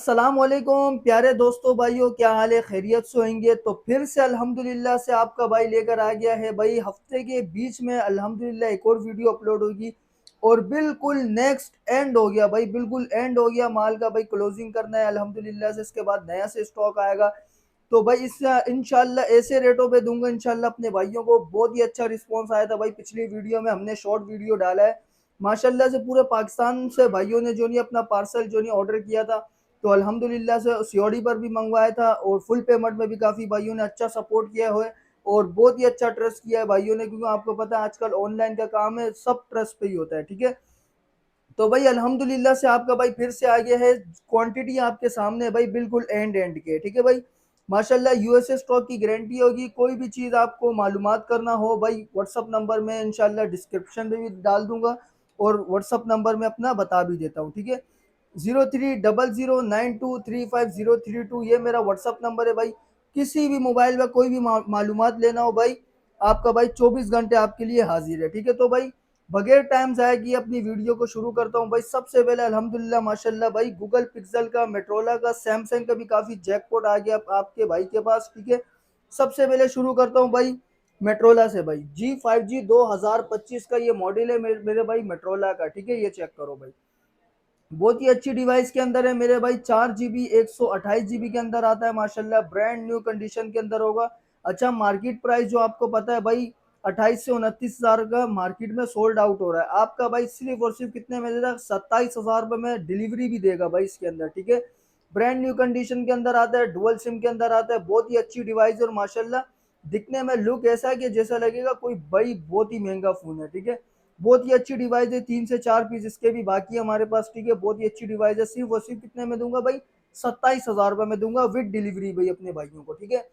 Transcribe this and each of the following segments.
अस्सलाम वालेकुम प्यारे दोस्तों भाइयों, क्या हाल है? खैरियत से होंगे? तो फिर से अल्हम्दुलिल्लाह से आपका भाई लेकर आ गया है भाई। हफ्ते के बीच में अल्हम्दुलिल्लाह एक और वीडियो अपलोड होगी और बिल्कुल नेक्स्ट एंड हो गया भाई, बिल्कुल एंड हो गया माल का भाई। क्लोजिंग करना है अल्हम्दुलिल्लाह से, इसके बाद नया से स्टॉक आएगा। तो भाई इस इंशाल्लाह ऐसे रेटों पे दूंगा इंशाल्लाह अपने भाइयों को। बहुत ही अच्छा रिस्पॉन्स आया था भाई। पिछली वीडियो में हमने शॉर्ट वीडियो डाला है, माशाल्लाह से पूरे पाकिस्तान से भाइयों ने जो नहीं अपना पार्सल जो नहीं ऑर्डर किया था। तो अल्हम्दुलिल्लाह से सीओडी पर भी मंगवाया था और फुल पेमेंट में भी काफ़ी भाइयों ने अच्छा सपोर्ट किया है और बहुत ही अच्छा ट्रस्ट किया है भाइयों ने, क्योंकि आपको पता है आजकल ऑनलाइन का काम है, सब ट्रस्ट पे ही होता है। ठीक है, तो भाई अल्हम्दुलिल्लाह से आपका भाई फिर से आ गया है। क्वांटिटी आपके सामने है भाई, बिल्कुल एंड एंड के। ठीक है भाई, माशाल्लाह यूएसए स्टॉक की गारंटी होगी। कोई भी चीज़ आपको मालूमात करना हो भाई, व्हाट्सअप नंबर में इंशाल्लाह डिस्क्रिप्शन में भी डाल दूंगा और व्हाट्सअप नंबर में अपना बता भी देता हूँ। ठीक है, 0300923503 ये मेरा व्हाट्सअप नंबर है भाई। किसी भी मोबाइल में कोई भी मालूमात लेना हो भाई, आपका भाई 24 घंटे आपके लिए हाजिर है। ठीक है, तो भाई बगैर टाइम ज़ाया किए अपनी वीडियो को शुरू करता हूँ भाई। सबसे पहले अल्हम्दुलिल्लाह माशाल्लाह भाई, गूगल पिक्सल का, मेट्रोला का, सैमसंग का भी काफ़ी जैकपॉट आ गया आपके भाई के पास। ठीक है, सबसे पहले शुरू करता हूँ भाई मेट्रोला से भाई। G5G 2025 का ये मॉडल है मेरे भाई मेट्रोला का। ठीक है, ये चेक करो भाई, बहुत ही अच्छी डिवाइस के अंदर है मेरे भाई। 4 GB 128 GB के अंदर आता है माशाल्लाह, ब्रांड न्यू कंडीशन के अंदर होगा। अच्छा, मार्केट प्राइस जो आपको पता है भाई 28 से 29 हज़ार का मार्केट में सोल्ड आउट हो रहा है। आपका भाई सिर्फ और सिर्फ कितने में देगा? 27 हज़ार रुपये में डिलीवरी भी देगा भाई इसके अंदर। ठीक है, ब्रांड न्यू कंडीशन के अंदर आता है, डुअल सिम के अंदर आता है। बहुत ही अच्छी डिवाइस और माशाल्लाह दिखने में लुक ऐसा है कि जैसा लगेगा कोई भाई बहुत ही महंगा फोन है। ठीक है, बहुत ही अच्छी डिवाइस है। 3 से 4 पीस इसके भी बाकी है हमारे पास। ठीक है, बहुत ही अच्छी डिवाइस है। सिर्फ और सिर्फ कितने में दूंगा भाई? 27 हज़ार रुपये में दूंगा विद डिलीवरी भाई अपने भाइयों को। ठीक है,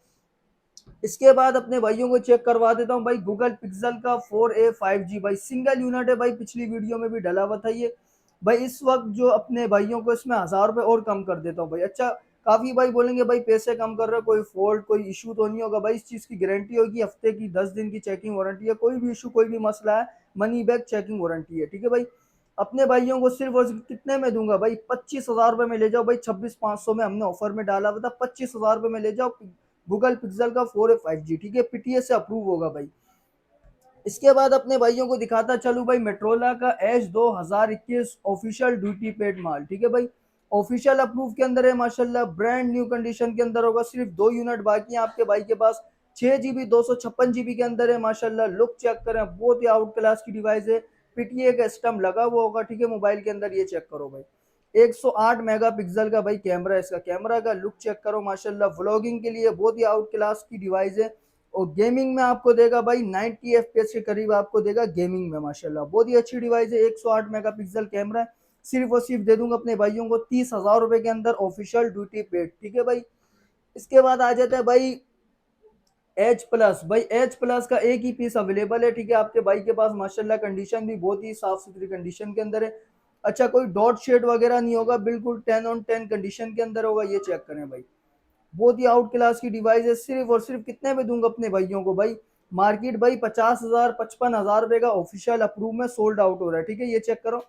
इसके बाद अपने भाइयों को चेक करवा देता हूँ भाई गूगल पिक्सल का 4a 5G भाई, सिंगल यूनिट है भाई। पिछली वीडियो में भी डला हुआ था ये भाई। इस वक्त जो अपने भाइयों को इसमें 1000 रुपये और कम कर देता हूँ भाई। अच्छा, काफी भाई बोलेंगे भाई पैसे कम कर रहे हो, कोई फॉल्ट कोई इशू तो नहीं होगा भाई? इस चीज की गारंटी होगी, हफ्ते की 10 दिन की चेकिंग वारंटी है। कोई भी इशू कोई भी मसला है, मनी बैक चेकिंग वारंटी है। ठीक है भाई, अपने भाइयों को सिर्फ और सिर्फ कितने में दूंगा भाई? 25 हज़ार रुपये में ले जाओ भाई। 26,500 में हमने ऑफर में डाला हुआ था, 25 हज़ार रुपये में ले जाओ गूगल पिक्सल का 4a 5G। ठीक है, पीटीए से अप्रूव होगा भाई। इसके बाद अपने भाइयों को दिखाता चलूँ भाई मेट्रोला का एच 2021 ऑफिशियल ड्यूटी पेड माल। ठीक है भाई, ऑफिशियल अप्रूव के अंदर है माशाल्लाह, ब्रांड न्यू कंडीशन के अंदर होगा। सिर्फ 2 यूनिट बाकी है आपके भाई के पास। 6 GB 256 GB के अंदर है माशाल्लाह। लुक चेक करें, बहुत ही आउट क्लास की डिवाइस है। पीटीए का सिस्टम लगा हुआ होगा। ठीक है, मोबाइल के अंदर ये चेक करो भाई। 108 मेगापिक्सल का भाई कैमरा है इसका। कैमरा का लुक चेक करो माशाल्लाह, व्लॉगिंग के लिए बहुत ही आउट क्लास की डिवाइस है। और गेमिंग में आपको देगा भाई 90 FPS के करीब आपको देगा गेमिंग में माशाल्लाह। बहुत ही अच्छी डिवाइस है, 108 मेगापिक्सल कैमरा है। सिर्फ और सिर्फ दे दूंगा अपने भाइयों को 30 हज़ार रुपए के अंदर ऑफिशियल ड्यूटी पेड। ठीक है भाई, इसके बाद आ जाता है भाई एच प्लस भाई। एच प्लस का एक ही पीस अवेलेबल है। ठीक है, आपके भाई के पास माशाल्लाह कंडीशन भी बहुत ही साफ सुथरी कंडीशन के अंदर है। अच्छा, कोई डॉट शेड वगैरह नहीं होगा, बिल्कुल 10 on 10 कंडीशन के अंदर होगा। ये चेक करें भाई, बहुत ही आउट क्लास की डिवाइस है। सिर्फ और सिर्फ कितने में दूंगा अपने भाइयों को भाई? मार्केट भाई 50 हज़ार 55 हज़ार रुपए का ऑफिशियल अप्रूव में सोल्ड आउट हो रहा है। ठीक है, ये चेक करो,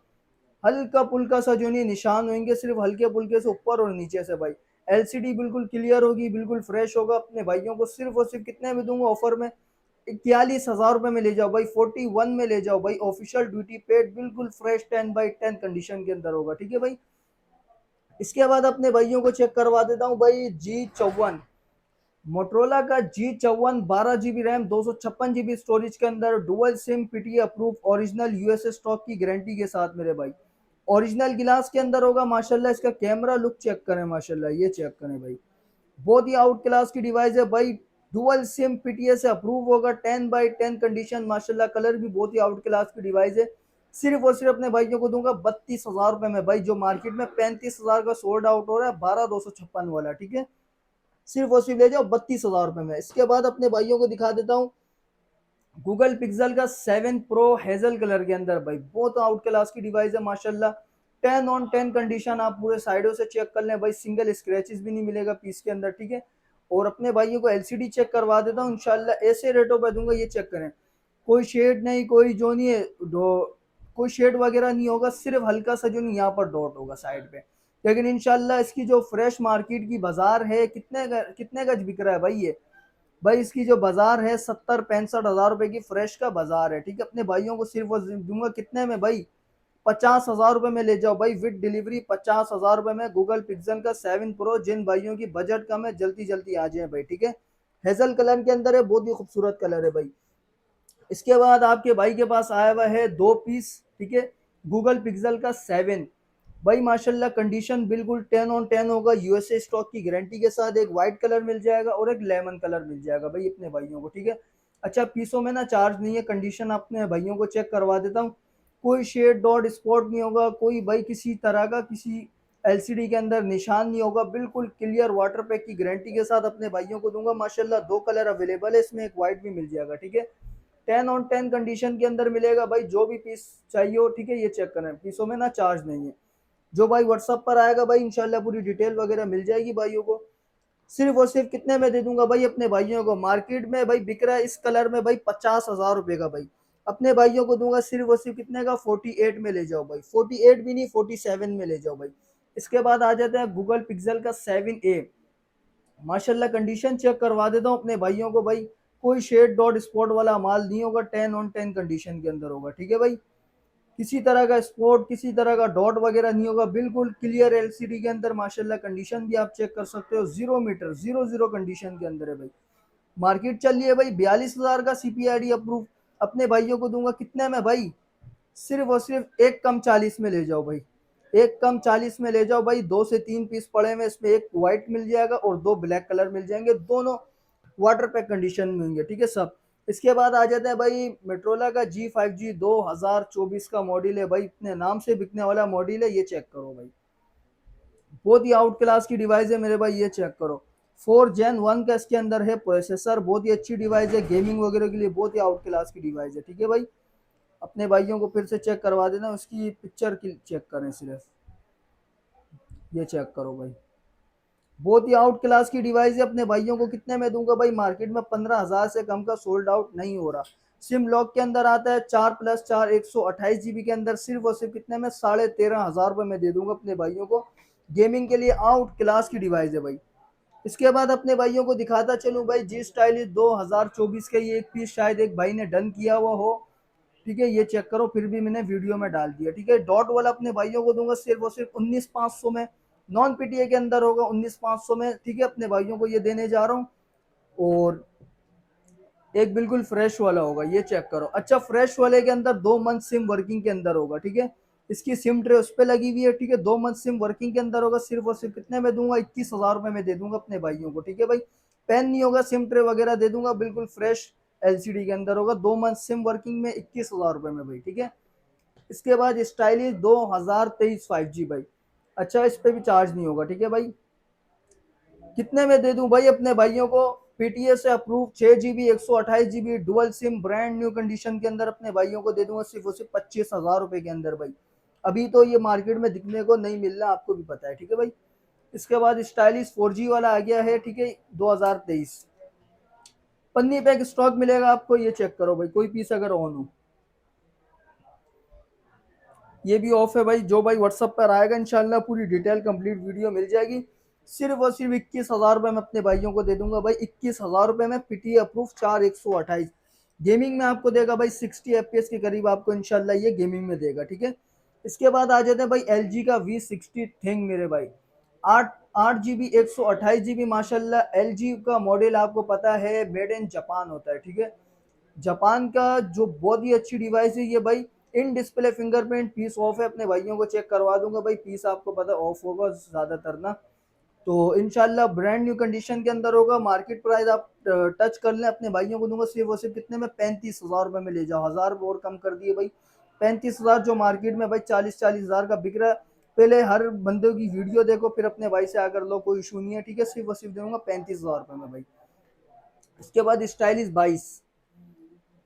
हल्का पुल्का सा जो नहीं निशान होंगे, सिर्फ हल्के पुल्के से ऊपर और नीचे से भाई। एलसीडी बिल्कुल क्लियर होगी, बिल्कुल फ्रेश होगा। अपने भाइयों को सिर्फ और सिर्फ कितने में दूंगा ऑफर में? 41 हज़ार रुपए में ले जाओ भाई, 41 में ले जाओ भाई। ऑफिशियल ड्यूटी पेड बिल्कुल फ्रेश 10/10 कंडीशन के अंदर होगा। ठीक है भाई, इसके बाद अपने भाइयों को चेक करवा देता हूँ भाई G54, मोटरोला का G54 12 GB RAM 256 GB storage के अंदर, dual SIM, PTA approve, original USA stock की गारंटी के साथ मेरे भाई। ओरिजिनल गिलास के अंदर होगा माशाल्लाह। इसका कैमरा लुक चेक करें माशाल्लाह, ये चेक करें भाई, बहुत ही आउट क्लास की डिवाइस है भाई। डुअल सिम पीटीए से अप्रूव होगा, 10/10 कंडीशन माशाल्लाह। कलर भी बहुत ही आउट क्लास की डिवाइस है। सिर्फ और सिर्फ अपने भाइयों को दूंगा 32 हज़ार रुपए में भाई, जो मार्केट में 35 हज़ार का सोल्ड आउट हो रहा है, 12,256 वाला। ठीक है, सिर्फ और सिर्फ ले जाओ 32 हज़ार रुपए में। इसके बाद अपने भाइयों को दिखा देता हूँ गूगल पिक्सल का 7 प्रो हेजल कलर के अंदर भाई, बहुत आउट क्लास की डिवाइस है माशाल्लाह। 10 on 10 कंडीशन, आप पूरे साइडों से चेक कर लें भाई, सिंगल स्क्रैचेस भी नहीं मिलेगा पीस के अंदर। ठीक है, और अपने भाइयों को एलसीडी चेक करवा देता हूँ इंशाल्लाह, ऐसे रेटों पे दूंगा। ये चेक करें, कोई शेड नहीं, कोई जो नहीं है कोई शेड वगैरह नहीं होगा, सिर्फ हल्का सा जो नहीं यहाँ पर डॉट होगा साइड पे। लेकिन इंशाल्लाह इसकी जो फ्रेश मार्केट की बाजार है, कितने गज बिक रहा है भाई ये? भाई इसकी जो बाजार है 70-65 हज़ार रुपए की फ्रेश का बाजार है, ठीक है। अपने भाइयों को सिर्फ वो दूंगा कितने में भाई? 50 हज़ार रुपए में ले जाओ भाई, विद डिलीवरी 50 हज़ार रुपए में गूगल पिक्सल का 7 प्रो। जिन भाइयों की बजट कम है जल्दी जल्दी आ जाए भाई, ठीक है। हेजल कलर के अंदर है, बहुत ही खूबसूरत कलर है भाई। इसके बाद आपके भाई के पास आया हुआ है 2 पीस, ठीक है, गूगल पिक्सल का 7। भाई माशाल्लाह कंडीशन बिल्कुल 10 on 10 होगा, यूएसए स्टॉक की गारंटी के साथ। एक व्हाइट कलर मिल जाएगा और एक लेमन कलर मिल जाएगा भाई अपने भाइयों को, ठीक है। अच्छा पीसों में ना चार्ज नहीं है, कंडीशन अपने भाइयों को चेक करवा देता हूँ। कोई शेड डॉट स्पॉट नहीं होगा, कोई भाई किसी तरह का किसी एलसीडी के अंदर निशान नहीं होगा, बिल्कुल क्लियर वाटर पैक की गारंटी के साथ अपने भाइयों को दूंगा। माशाल्लाह 2 कलर अवेलेबल है इसमें, एक व्हाइट भी मिल जाएगा, ठीक है। 10 on 10 कंडीशन के अंदर मिलेगा भाई, जो भी पीस चाहिए हो, ठीक है। ये चेक करें, पीसों में ना चार्ज नहीं है। जो भाई व्हाट्सएप पर आएगा भाई इंशाल्लाह पूरी डिटेल वगैरह मिल जाएगी भाइयों को। सिर्फ और सिर्फ कितने में दे दूंगा भाई अपने भाइयों को? मार्केट में भाई बिक रहा है इस कलर में भाई 50 हज़ार रुपए का भाई, अपने भाइयों को दूंगा सिर्फ और सिर्फ कितने का? 48 में ले जाओ भाई, 48 भी नहीं 47 में ले जाओ भाई। इसके बाद आ जाता है गूगल पिक्सल का 7A। माशाल्लाह कंडीशन चेक करवा देता हूँ अपने भाइयों को भाई, कोई शेड डॉट स्पॉट वाला माल नहीं होगा, 10 on 10 कंडीशन के अंदर होगा, ठीक है भाई। किसी तरह का स्पॉट, किसी तरह का डॉट वगैरह नहीं होगा, बिल्कुल क्लियर एलसीडी के अंदर। माशाल्लाह कंडीशन भी आप चेक कर सकते हो, 0 मीटर 00 कंडीशन के अंदर है भाई। मार्केट चल रही है भाई 42 हज़ार का सीपीआईडी अप्रूव। अपने भाइयों को दूंगा कितने में भाई? सिर्फ और सिर्फ एक कम 40 में ले जाओ भाई, एक कम 40 में ले जाओ भाई। 2 से 3 पीस पड़े हुए, इसमें एक व्हाइट मिल जाएगा और 2 ब्लैक कलर मिल जाएंगे, दोनों वाटर पैक कंडीशन में होंगे, ठीक है सब। इसके बाद आ जाता है भाई मेट्रोला का G5G 2024 का मॉडल है भाई, इतने नाम से बिकने वाला मॉडल है। ये चेक करो भाई, बहुत ही आउट क्लास की डिवाइस है मेरे भाई, ये चेक करो। 4 Gen 1 का इसके अंदर है प्रोसेसर, बहुत ही अच्छी डिवाइस है, गेमिंग वगैरह के लिए बहुत ही आउट क्लास की डिवाइस है, ठीक है भाई। अपने भाइयों को फिर से चेक करवा देना, उसकी पिक्चर की चेक करें सिर्फ। ये चेक करो भाई, बहुत ही आउट क्लास की डिवाइस है। अपने भाइयों को कितने में दूंगा भाई? मार्केट में 15 हज़ार से कम का सोल्ड आउट नहीं हो रहा। सिम लॉक के अंदर आता है 4+4 128 GB के अंदर, सिर्फ और सिर्फ कितने में? 13,500 रुपए में दे दूंगा अपने भाइयों को। गेमिंग के लिए आउट क्लास की डिवाइस है भाई। इसके बाद अपने भाइयों को दिखाता चलूं भाई, जी स्टाइलिश 2024 का ये एक पीस शायद एक भाई ने डन किया हुआ हो, ठीक है। ये चेक करो, फिर भी मैंने वीडियो में डाल दिया, ठीक है। डॉट वाला अपने भाइयों को दूंगा सिर्फ और सिर्फ 19,500 में, नॉन पीटीए के अंदर होगा 19,500 में, ठीक है। अपने भाइयों को ये देने जा रहा हूँ। और एक बिल्कुल फ्रेश वाला होगा, ये चेक करो। अच्छा फ्रेश वाले के अंदर 2 मंथ सिम वर्किंग के अंदर होगा, ठीक है। इसकी सिम ट्रे उस पर लगी हुई है, ठीक है। 2 मंथ सिम वर्किंग के अंदर होगा, सिर्फ और सिर्फ कितने में दूंगा? 21,000 रुपए में दे दूंगा अपने भाइयों को, ठीक है भाई। पेन नहीं होगा, सिम ट्रे वगैरह दे दूंगा, बिल्कुल फ्रेश एलसीडी के अंदर होगा, 2 मंथ सिम वर्किंग में 21,000 रुपए में भाई, ठीक है। इसके बाद स्टाइलिश 2023 5G भाई, अच्छा इस पे भी चार्ज नहीं होगा, ठीक है भाई। कितने में दे दूं भाई अपने भाइयों को? पीटीए से approve 6 GB 128 GB dual SIM brand new condition के अंदर अपने भाइयों को दे दूंगा सिर्फ और सिर्फ 25,000 रुपए के अंदर भाई। अभी तो ये मार्केट में दिखने को नहीं मिल रहा, आपको भी पता है, ठीक है भाई। इसके बाद स्टाइलिश 4G वाला आ गया है, ठीक है, 2023। पन्नी पैक स्टॉक मिलेगा आपको, ये चेक करो भाई, कोई पीस अगर ऑन हो। ये भी ऑफ है भाई, जो भाई व्हाट्सएप पर आएगा इंशाल्लाह पूरी डिटेल कंप्लीट वीडियो मिल जाएगी। सिर्फ और सिर्फ 21,000 रुपए में अपने भाइयों को दे दूंगा भाई, 21,000 रुपए में पीटी अप्रूव 4 128। गेमिंग में आपको देगा भाई 60 FPS के करीब, आपको इंशाल्लाह ये गेमिंग में देगा, ठीक है। इसके बाद आ जाते हैं भाई LG का V60 थिंग मेरे भाई, 8 8 GB 128 GB। माशाल्लाह LG का मॉडल आपको पता है मेड इन जापान होता है, ठीक है। जापान का जो बहुत ही अच्छी डिवाइस है ये भाई। In display fingerprint, piece of है, अपने भाइयों को चेक करवा दूंगा भाई, पीस आपको पता ऑफ होगा ज्यादातर ना। तो इनशाला ब्रांड न्यू कंडीशन के अंदर होगा। मार्केट प्राइस आप टच कर लें, अपने भाइयों को दूंगा सिर्फ और सिर्फ कितने में? 35,000 रुपए में ले जाओ, 1,000 और कम कर दिए भाई। 35,000 जो मार्केट में भाई 40-40 हज़ार का बिक रहा है। पहले हर बंदे की वीडियो देखो, फिर अपने भाई से आकर लो, कोई इशू नहीं है, ठीक है। सिर्फ और सिर्फ दूंगा 35,000 रुपए में भाई। इसके बाद स्टाइलिश 22,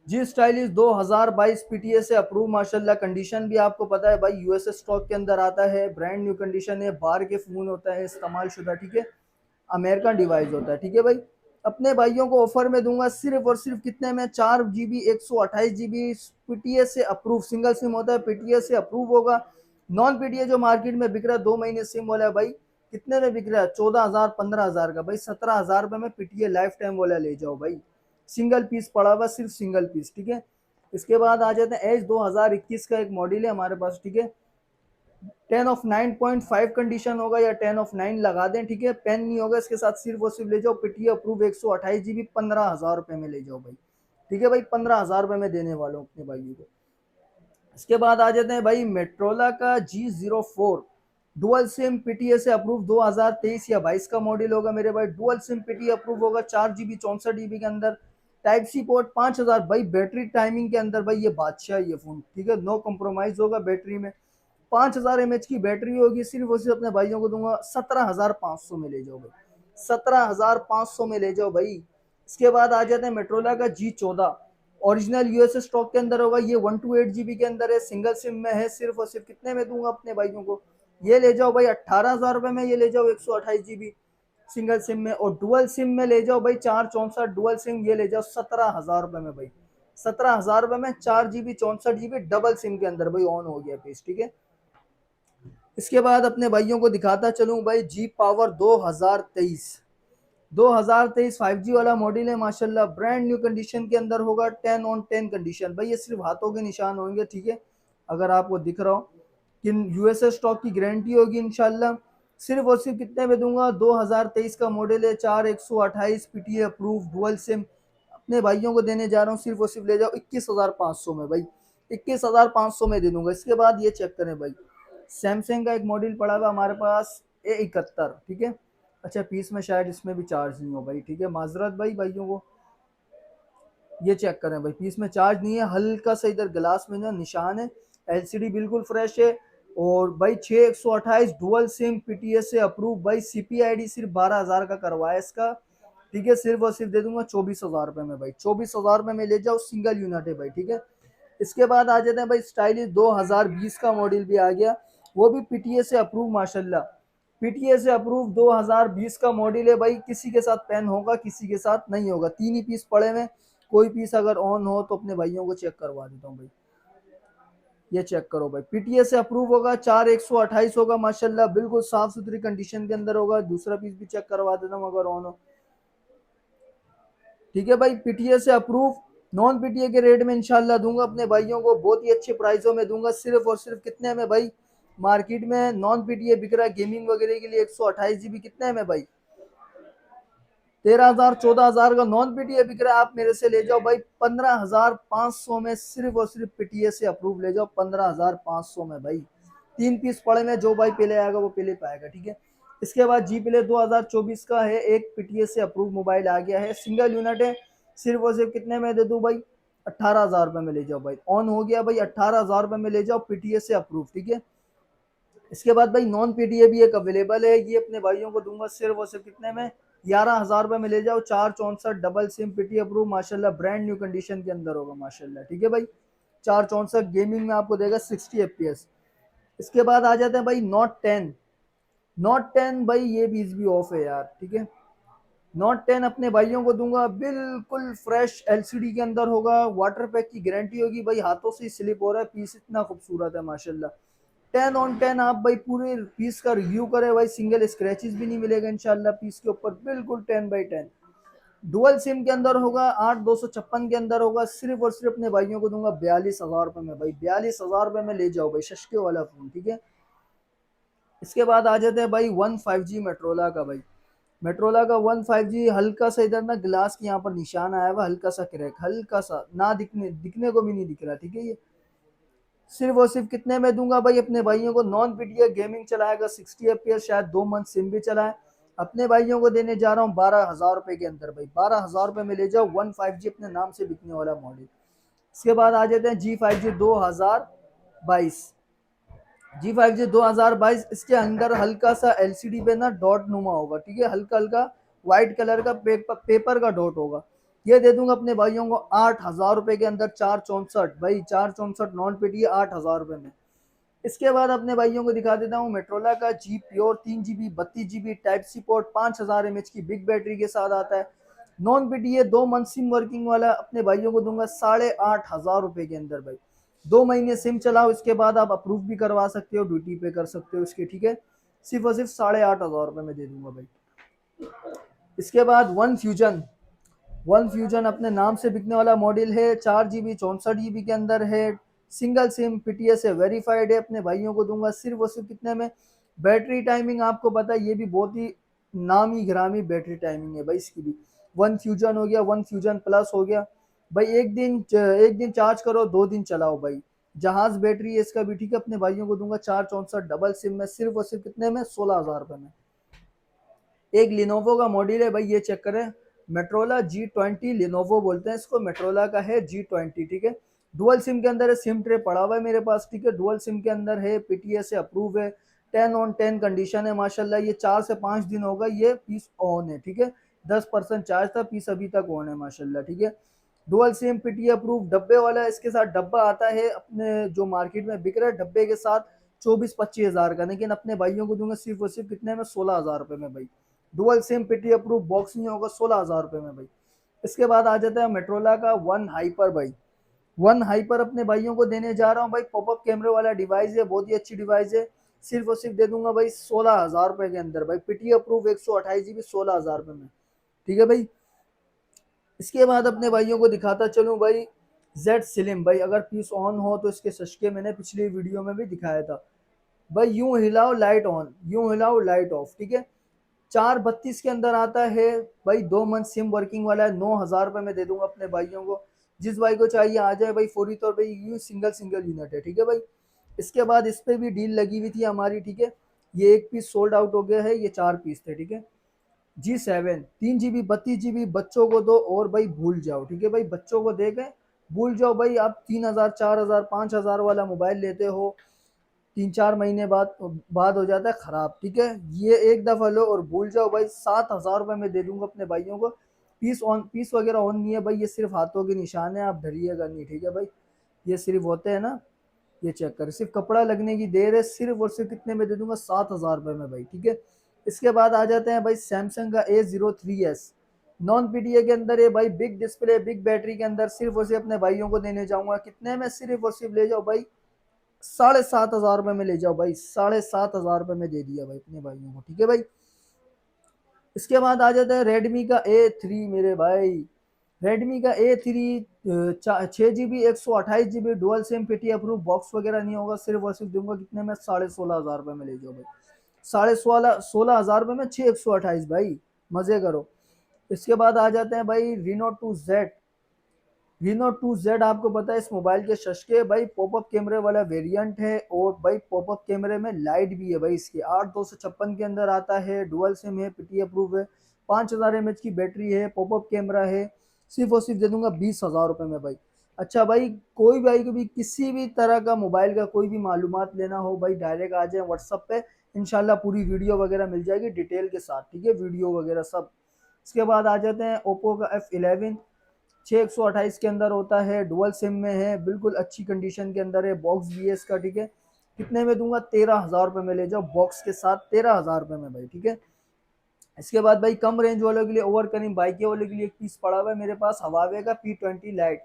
जी स्टाइलिश 2022 पीटीए से अप्रूव, माशाल्लाह कंडीशन भी आपको पता है भाई, यूएसए स्टॉक के अंदर आता है, ब्रांड न्यू कंडीशन है, बाहर के फोन होता है इस्तेमाल शुदा, ठीक है। अमेरिकन डिवाइस होता है, ठीक है भाई। अपने भाइयों को ऑफर में दूंगा सिर्फ और सिर्फ कितने में? 4 GB 128 GB पीटीए से अप्रूव, सिंगल सिम होता है, पीटीए से अप्रूव होगा। नॉन पीटीए जो मार्केट में बिक रहा है 2 महीने सिम वाला भाई, कितने में बिक रहा है? 14,000 15,000 का भाई। 17,000 रुपए में पीटीए लाइफ टाइम वाला ले जाओ भाई। सिंगल पीस पड़ा हुआ, सिर्फ सिंगल पीस, ठीक है। इसके बाद आ जाते हैं एज 2021 का एक मॉडल है हमारे पास, ठीक है। 10 ऑफ 9.5 कंडीशन होगा या 10 ऑफ 9 लगा दें, ठीक है। पेन नहीं होगा इसके साथ, सिर्फ और सिर्फ ले जाओ पीटीए अप्रूव 128 GB 15,000 रुपए में ले जाओ भाई, ठीक है भाई। 15,000 रुपए में देने वाला हूँ अपने भाइयों को। इसके बाद आ जाते हैं भाई मेट्रोला का G04 डुअल सिम पीटीए से अप्रूव 2023 या 22 का मॉडल होगा मेरे भाई। डुअल सिम पीटीए अप्रूव होगा, 4 GB 64 GB के अंदर, टाइप सी पोर्ट, 5000 भाई। बैटरी टाइमिंग के अंदर भाई ये बादशाह ये फोन, ठीक है। नो कॉम्प्रोमाइज होगा बैटरी में। 5000 mAh की बैटरी होगी। सिर्फ और सिर्फ अपने भाइयों को दूंगा 17,500 में ले जाओ भाई, 17,500 में ले जाओ भाई। इसके बाद आ जाते हैं मेट्रोला का G14 ओरिजिनल यूएसए स्टॉक के अंदर होगा। ये 128 GB के अंदर है, सिंगल सिम में है। सिर्फ और सिर्फ कितने में दूंगा अपने भाइयों को? ये ले जाओ भाई 18,000 रुपए में, ये ले जाओ 128 GB सिंगल सिम में। और डुअल सिम में ले जाओ भाई 464 डुअल सिम, ये ले जाओ 17,000 रुपए में भाई। 17,000 रुपए में 4 GB 64 GB डबल सिम के अंदर भाई ऑन हो गया पीस, ठीक है। इसके बाद अपने भाइयों को दिखाता चलूं भाई जी पावर 2023 2023 5G वाला मॉडल है माशाल्लाह। ब्रांड न्यू कंडीशन के अंदर होगा, 10 ऑन 10 कंडीशन भाई। ये सिर्फ हाथों के निशान होंगे, ठीक है। अगर आपको दिख रहा हो कि यूएसए स्टॉक की गारंटी होगी इंशाल्लाह। सिर्फ और सिर्फ कितने में दूंगा? 2023 का मॉडल है, 4128 पीटीए अप्रूव डुअल सिम अपने भाइयों को देने जा रहा हूँ। सिर्फ और सिर्फ ले जाओ 21,500 में भाई, 21,500 में दे दूंगा। इसके बाद ये चेक करें भाई, सैमसंग का एक मॉडल पड़ा हुआ हमारे पास A71, ठीक है। अच्छा पीस में शायद इसमें भी चार्ज नहीं हो भाई, ठीक है। माजरत भाई भाइयों को, ये चेक करें भाई, पीस में चार्ज नहीं है। हल्का सा इधर ग्लास में ना निशान है। एलसीडी बिल्कुल फ्रेश है। और भाई 6128 डुअल सिम पीटीएस से अप्रूव भाई। सीपीआईडी सिर्फ 12,000 का करवाया इसका, ठीक है। सिर्फ और सिर्फ दे दूंगा 24,000 रुपए में भाई। 24,000 रुपए में ले जाओ, सिंगल यूनिट है भाई, ठीक है। इसके बाद आ जाते हैं भाई स्टाइलिश 2020 का मॉडल भी आ गया, वो भी पीटीए से अप्रूव माशाल्लाह। पीटीए से अप्रूव 2020 का मॉडल है भाई। किसी के साथ पेन होगा, किसी के साथ नहीं होगा। 3 ही पीस पड़े हुए, कोई पीस अगर ऑन हो तो अपने भाइयों को चेक करवा देता हूँ भाई। ये चेक करो भाई, पीटीए से अप्रूव होगा, 4128 होगा माशाल्लाह। बिल्कुल साफ सुथरी कंडीशन के अंदर होगा। दूसरा पीस भी चेक करवा देता हूँ अगर ऑन हो, ठीक है भाई। पीटीए से अप्रूव नॉन पीटीए के रेट में इंशाल्लाह दूंगा अपने भाइयों को, बहुत ही अच्छे प्राइसों में दूंगा। सिर्फ और सिर्फ कितने में भाई? मार्केट में नॉन पीटीए बिक रहा है गेमिंग वगैरह के लिए 128 GB, कितने में भाई? 13,000 14,000 का नॉन पीटीए बिक रहा है। आप मेरे से ले जाओ भाई 15,500 में, सिर्फ और सिर्फ पीटीए से अप्रूव ले जाओ 15,500 में भाई। 3 पीस पड़े में, जो भाई पहले आएगा वो पहले पाएगा, ठीक है। इसके बाद जी प्ले 2024 का है, एक पीटीए से अप्रूव मोबाइल आ गया है, सिंगल यूनिट है। सिर्फ और सिर्फ कितने में दे दूं भाई? 18,000 रुपए में ले जाओ भाई। ऑन हो गया भाई, 18,000 रुपए में ले जाओ पीटीए से अप्रूव, ठीक है। इसके बाद भाई नॉन पीटीए भी एक अवेलेबल है, ये अपने भाइयों को दूंगा सिर्फ और सिर्फ कितने में? 11,000 रुपए में ले जाओ। 464 डबल सिम पीटी अप्रूव माशाल्लाह, ब्रांड न्यू कंडीशन के अंदर होगा माशाल्लाह, ठीक है भाई। 464 गेमिंग में आपको देगा 60 FPS। इसके बाद आ जाते हैं भाई नोट 10 भाई, ये बीस भी ऑफ है यार, ठीक है। नोट 10 अपने भाइयों को दूंगा, बिल्कुल फ्रेश एलसीडी के अंदर होगा। वाटर पैक की गारंटी होगी भाई, हाथों से स्लिप हो रहा है पीस, इतना खूबसूरत है माशाल्लाह। 10 ऑन 10 आप भाई पूरे पीस का रिव्यू करें भाई, सिंगल स्क्रैचेस भी नहीं मिलेगा इंशाल्लाह पीस के ऊपर, बिल्कुल 10/10। डुअल सिम के अंदर होगा, 8,256 के अंदर होगा। सिर्फ और सिर्फ अपने भाइयों को दूंगा 42,000 रुपए में भाई। 42,000 रुपए में ले जाओ भाई, शशके वाला फोन, ठीक है। इसके बाद आ जाते हैं भाई 15G मेट्रोला का भाई। मेट्रोला का 15G हल्का सा इधर ना ग्लास के यहाँ पर निशान आया हुआ, हल्का सा क्रैक, हल्का सा ना दिखने को भी नहीं दिख रहा, ठीक है। ये सिर्फ और सिर्फ कितने में दूंगा भाई अपने भाइयों को? नॉन पीटीए गेमिंग चलाएगा, 60 FPS, शायद 2 मंथ सिम भी चलाए। अपने भाइयों को देने जा रहा हूँ 12,000 रुपए के अंदर भाई। 12,000 रुपए में ले जाओ 15G अपने नाम से बिकने वाला मॉडल। इसके बाद आ जाते हैं G5G 2022। G5G 2022, इसके अंदर हल्का सा एलसीडी पे ना डॉट नुमा होगा, ठीक है। हल्का हल्का व्हाइट कलर का पेपर का डॉट होगा। ये दे दूंगा अपने भाइयों को 8,000 रुपए के अंदर। 464 भाई, 464 नॉन पीटीए 8,000 रुपए में। इसके बाद अपने भाइयों को दिखा देता हूँ मेट्रोला का G pure 3 GB 32 GB type C port, 5000 mAh की बिग बैटरी के साथ आता है। Non PTA 2 month SIM working वाला अपने भाइयों को दूंगा 8,500 रुपए के अंदर भाई। 2 महीने सिम चलाओ, इसके बाद आप अप्रूव भी करवा सकते हो, ड्यूटी पे कर सकते हो इसके, ठीक है। सिर्फ और सिर्फ 8,500 में दे दूंगा भाई। इसके बाद वन फ्यूजन अपने नाम से बिकने वाला मॉडल है, 4 GB 64 GB के अंदर है, सिंगल सिम पीटीएस से वेरीफाइड है, अपने भाइयों को दूंगा सिर्फ और सिर्फ कितने में। बैटरी टाइमिंग आपको पता है, ये भी बहुत ही नामी गिरामी बैटरी टाइमिंग है भाई इसकी भी। वन फ्यूजन हो गया, वन फ्यूजन प्लस हो गया भाई, एक दिन चार्ज करो, 2 दिन चलाओ भाई। जहाज बैटरी है इसका भी, ठीक है। अपने भाइयों को दूंगा 464 डबल सिम में सिर्फ और सिर्फ कितने में, 16,000 में। एक लिनोवो का मॉडल है भाई, ये चेक करें, मेट्रोला G20 लिनोवो बोलते हैं इसको, मेट्रोला का है G20, ठीक है। डुअल सिम के अंदर है, सिम ट्रे पड़ा हुआ है मेरे पास, ठीक है। डुअल सिम के अंदर है, पीटीएस से अप्रूव है, 10 on 10 कंडीशन है माशाल्लाह। ये 4 से 5 दिन होगा, ये पीस ऑन है, ठीक है। 10% चार्ज था, पीस अभी तक ऑन है माशाल्लाह, ठीक है। डुअल सिम पीटी अप्रूव, डब्बे वाला इसके साथ डब्बा आता है, अपने जो मार्केट में बिक रहा है डब्बे के साथ 24-25 हज़ार का, लेकिन अपने भाइयों को दूंगा सिर्फ और सिर्फ कितने में, 16,000 रुपये में भाई। Dual SIM PT approve box नहीं होगा, 16,000 रुपये में भाई। इसके बाद आ जाता है मेट्रोला का वन हाइपर भाई। वन हाइपर अपने भाइयों को देने जा रहा हूँ भाई, पॉपअप कैमरे वाला डिवाइस है, बहुत ही अच्छी डिवाइस है। सिर्फ और सिर्फ दे दूंगा भाई 16,000 रुपये के अंदर भाई, पीटी अप्रूव 128 GB 16,000 रुपये में, ठीक है भाई। इसके बाद अपने भाइयों को दिखाता चलूँ भाई, जेड स्लिम भाई, अगर पीस ऑन हो तो इसके सशके मैंने पिछली वीडियो में भी दिखाया था भाई। यूं हिलाओ लाइट ऑन, यूं हिलाओ लाइट ऑफ, ठीक है। 432 के अंदर आता है भाई, 2 मंथ सिम वर्किंग वाला है, 9,000 रुपये में दे दूंगा अपने भाइयों को। जिस भाई को चाहिए आ जाए भाई, फौरी तौर पे, यूं सिंगल सिंगल यूनिट है, ठीक है भाई। इसके बाद इस पे भी डील लगी हुई थी हमारी, ठीक है। ये एक पीस सोल्ड आउट हो गया है, ये 4 पीस थे, ठीक है। G7 3 GB 32 GB बच्चों को दो, और भाई भूल जाओ, ठीक है भाई, बच्चों को दे के भूल जाओ भाई। आप 3,000 4,000 5,000 वाला मोबाइल लेते हो, 3-4 महीने बाद हो जाता है खराब, ठीक है। ये एक दफा लो और भूल जाओ भाई, 7,000 रुपये में दे दूंगा अपने भाइयों को। पीस वगैरह ऑन नहीं है भाई, ये सिर्फ हाथों के निशान है, आप डरिएगा नहीं, ठीक है भाई। ये सिर्फ होते हैं ना, ये चेक कर, सिर्फ कपड़ा लगने की देर है, सिर्फ और सिर्फ कितने में दे दूंगा, 7,000 रुपये में भाई, ठीक है। इसके बाद आ जाते हैं भाई सैमसंग का A03s, नॉन पीटीए के अंदर है भाई, बिग डिस्प्ले बिग बैटरी के अंदर, सिर्फ और सिर्फ अपने भाइयों को देने जाऊंगा कितने में, सिर्फ और सिर्फ ले जाओ भाई 7,500 रुपये में ले जाओ भाई, 7,500 रुपये में दे दिया भाई अपने भाइयों को, ठीक है भाई। इसके बाद आ जाता है रेडमी का A3 मेरे भाई, रेडमी का A3 6 GB 128 GB dual SIM PT approve, box वगैरह नहीं होगा, सिर्फ और सिर्फ दूंगा कितने में, 16,500 रुपये में ले जाओ भाई। 16,500 रुपये में 6 128 भाई, मजे करो। इसके बाद आ जाते हैं भाई Reno 2Z आपको पता है इस मोबाइल के शशके भाई, पॉपअप कैमरे वाला वेरिएंट है, और भाई पॉपअप कैमरे में लाइट भी है भाई इसकी, 8256 के अंदर आता है, डुअल सिम है, पीटी अप्रूव है, 5,000 mAh की बैटरी है, पॉपअप कैमरा है। सिर्फ और सिर्फ दे दूंगा 20,000 रुपये में भाई। अच्छा भाई, कोई भाई को भी किसी भी तरह का मोबाइल का कोई भी मालूमात लेना हो भाई, डायरेक्ट आ जाए व्हाट्सअप पे, इंशाल्लाह पूरी वीडियो वगैरह मिल जाएगी डिटेल के साथ, ठीक है, वीडियो वगैरह सब। इसके बाद आ जाते हैं ओप्पो का F11, 6 128 के अंदर होता है, डुअल सिम में है, बिल्कुल अच्छी कंडीशन के अंदर है, बॉक्स भी है इसका, ठीक है। कितने में दूंगा, 13,000 रुपये में ले जाओ बॉक्स के साथ, 13,000 रुपये में भाई, ठीक है। इसके बाद भाई कम रेंज वालों के लिए, ओवर करीम बाइक वालों के लिए एक पीस पड़ा हुआ है मेरे पास, हवावे का P20 light,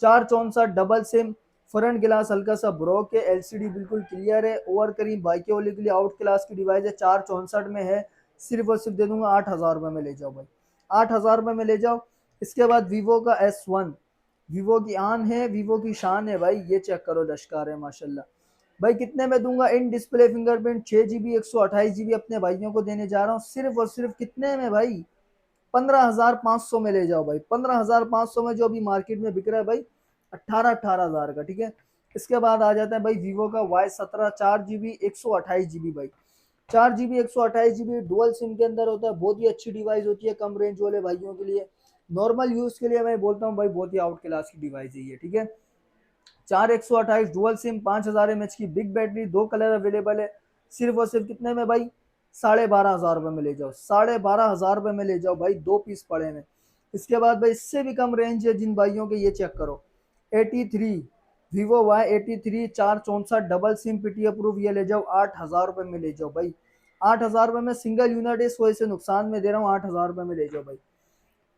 464 double SIM, front गिलास हल्का सा ब्रोक है, एलसीडी बिल्कुल क्लियर है, ओवर करीम बाइक वाले के लिए आउट क्लास की डिवाइस है, 464 में है, सिर्फ और सिर्फ दे दूंगा 8,000 रुपये में ले जाओ भाई, 8,000 रुपये में ले जाओ। इसके बाद वीवो का S1, वीवो की आन है, वीवो की शान है भाई, ये चेक करो, लश्कार है माशाल्लाह भाई। कितने में दूंगा, इन डिस्प्ले फिंगरप्रिंट 6 GB 128 GB अपने भाइयों को देने जा रहा हूँ, सिर्फ और सिर्फ कितने में भाई, 15,500 में ले जाओ भाई, 15,500 में, जो अभी मार्केट में बिक रहा है भाई 18,000 का, ठीक है। इसके बाद आ जाता है भाई वीवो का Y17, 4 GB 128 GB भाई, 4 GB 128 GB डुअल सिम के अंदर होता है, बहुत ही अच्छी डिवाइस होती है कम रेंज वाले भाइयों के लिए, नॉर्मल यूज के लिए मैं बोलता हूँ भाई, बहुत ही आउट क्लास की डिवाइस है ये, ठीक है। 4 128 डुअल सिम, 5,000 mAh की बिग बैटरी, 2 कलर अवेलेबल है, सिर्फ और सिर्फ कितने में भाई, 12,500 रुपये में ले जाओ, 12,500 रुपये में ले जाओ भाई, 2 पीस पड़े में। इसके बाद भाई इससे भी कम रेंज है जिन भाइयों के, ये चेक करो, 83 Vivo Y83 464 double SIM PT approve, ये ले जाओ 8,000 रुपये में ले जाओ भाई, 8,000 रुपये में, सिंगल यूनिट इस वजह से नुकसान में दे रहा हूँ, 8,000 रुपये में ले जाओ भाई।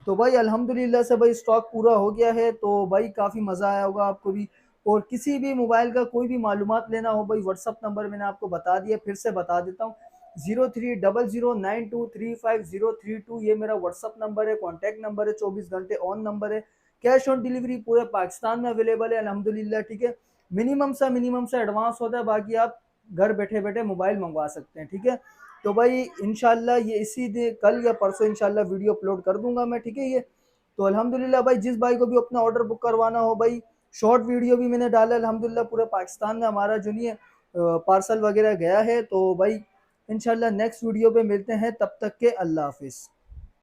तो भाई अल्हम्दुलिल्लाह से भाई स्टॉक पूरा हो गया है, तो भाई काफ़ी मज़ा आया होगा आपको भी। और किसी भी मोबाइल का कोई भी मालूमात लेना हो भाई, व्हाट्सअप नंबर मैंने आपको बता दिया, फिर से बता देता हूँ, 030092350332, ये मेरा व्हाट्सअप नंबर है, कॉन्टैक्ट नंबर है, 24 घंटे ऑन नंबर है। कैश ऑन डिलीवरी पूरे पाकिस्तान में अवेलेबल है अल्हम्दुलिल्लाह, ठीक है। मिनिमम सा एडवांस होता है, बाकी आप घर बैठे बैठे मोबाइल मंगवा सकते हैं, ठीक है। तो भाई इंशाल्लाह ये इसी दिन कल या परसों इंशाल्लाह वीडियो अपलोड कर दूंगा मैं, ठीक है। ये तो अल्हम्दुलिल्लाह भाई, जिस भाई को भी अपना ऑर्डर बुक करवाना हो भाई, शॉर्ट वीडियो भी मैंने डाला अल्हम्दुलिल्लाह, पूरे पाकिस्तान में हमारा जो नहीं है पार्सल वगैरह गया है। तो भाई इंशाल्लाह नेक्स्ट वीडियो पे मिलते हैं, तब तक के अल्लाह हाफिज़।